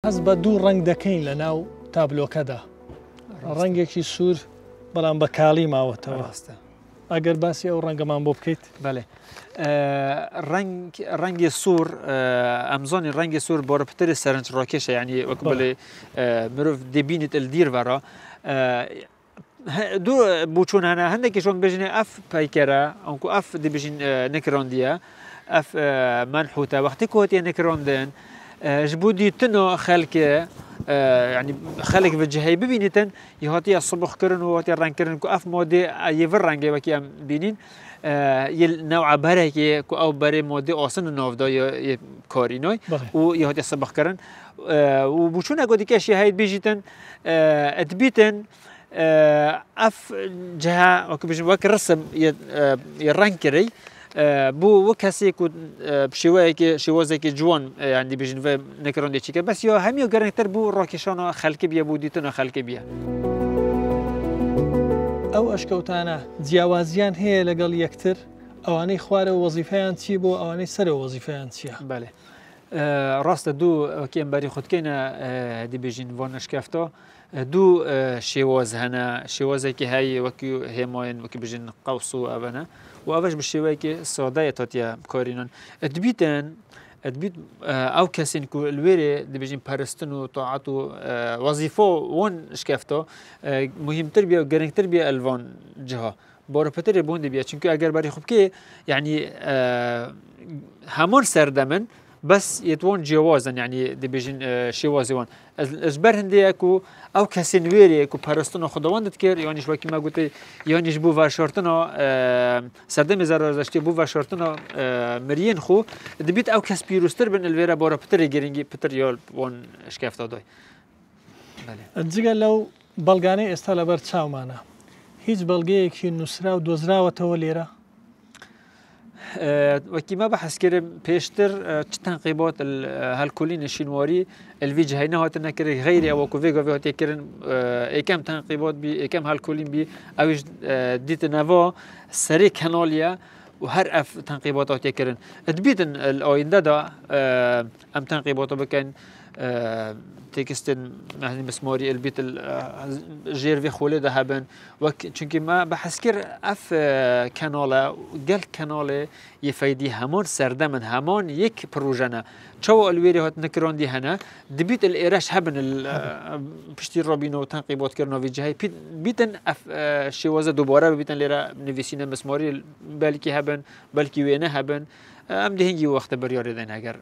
حەز بە دوو ڕەنگ دەکەین لە ناو تابلۆکەدا ڕەنگێکی سوور بەڵام بە کاڵی ماوەتەوە ئەگەر باسی ئەو ڕەنگەمان بۆ بکەیت بەێ ڕەنگی سوور ئەمزۆنی ڕەنگی سوور بۆرەپتری سەرنج ڕۆکێشە ینی وەک بڵێ مرۆڤ دەبینیت دیرڤەڕە دوو بچوون هەنا هەندێکی شۆن بژنێ ئەف پایکەرە ئەوکو ئەف دەبژین نکرۆندیە ئەف منحوتە وەختی کۆتیە نکرۆندن ji bo dîtino xelkê yani xelek ve ciheyê bibînitin yê hatiye sibixkirin û hatiye rengkirin ku ev modê yê vir rengê wekî em bînîn yê new'a berekê ku ew berê modê asinin navda yê karînoy û yê hatiye sibixkirin û bûçûna godî eşî heyê bêjîtin dibîtin ev ciha wek risim yê reng kirî بۆ وە کەسێک و شێوەیەکی شێوازێکی جوان یان دیبژین نەکڕۆندێکیکە بەس یا هەمی و گەرەنگتر بوو ڕاکێشانەوە خەلکی بیە بۆ دیتنە خەلکی بیە ئەو ئەشکەوتانە جیاوازیان هەیە لەگەڵ یەکتر ئەوانەی خوارە وەزیفەیان چی بۆ ئەوانەی سەرە وەزیفەیان چییە بەێ ڕاستە دوو کێمبەری خودکەینە دیبژین وان نشکەفتە دوو شێواز هەنە شێوازێکی هەیە وەکی هێماین وەکی بژین قەوس و ئەوەنە و ئەوەش بە شێوەیەکی سادایە تاتیە بکارینن دبیتن دبیت ئەو کەسین و لێرێ دەبێژین پەرستن و تاعات و وەزیفۆ وان شکەفتە مهمتر بێ و گەرنگتر بێ ئەلوان جها بۆرەپەترێ بۆن دەبێت چونکە ئەگەر بەری خوبکێ یعنی هەموون سەردەمن بەس یەتوان جیاوازن یعنی دەبێژین شێوازیوان ئەجبەر هەندەیەک و ئەو کەسین وێرێک و پەرستنە خودەوەندت کرد یانیش وەکی مەگوتی یانیش بوو ڤاشارتنەوە سەردەمی زەرازەشتی بوو ڤاشارتنە مریین خۆ دەبێت ئەو کەس پیرۆستر بن لێرە بۆرەپتری گرنگی پتر یا وان شکەفتە دای جگە لەو بەڵگانەی ئێستا لەبەر چاومانە هیچ بەڵگەیەکی نووسرا و دۆزراوەتەوە لێرە وەکی ما بەحەزکردم پێشتر چ تەنقیبات هەلکولینە شینواری الوی جهەینە هاتن نەکرد غیری ئەوە کوڤێگا هاتێکردن ئێکەم تەنقیبات بی ئێکەم هەلکولین بی ئەویش دیتنەوە سەری کەناڵیە و هەر ئەف تەنقیبات هاتێکردن دبیتن ئایندەدا ئەم تەنقیباتە بکەن تێکستن مەهنی مسماری البیت ژێروی خۆلێ دەهەبن وەک چونکی ما بەحەزکرد ئەف کەناڵە گەل کەناڵێ یەفەیدی هەموون سەردەمن هەمان یەک پرۆژەنە چاوە ئەلوێری هات نکڕاندی هەنە دبیت ئێرەش هەبن پشتی ڕابینەوە تەنقیباتکردنەوەی جەهەی بیتن ئەف شێوازە دووبارە ببیتن لێرە نویسینە مسماری بەلکی هەبن بەلکی وێنە هەبن ئەم دهنگی وەختە بەریارێدەن هەگەر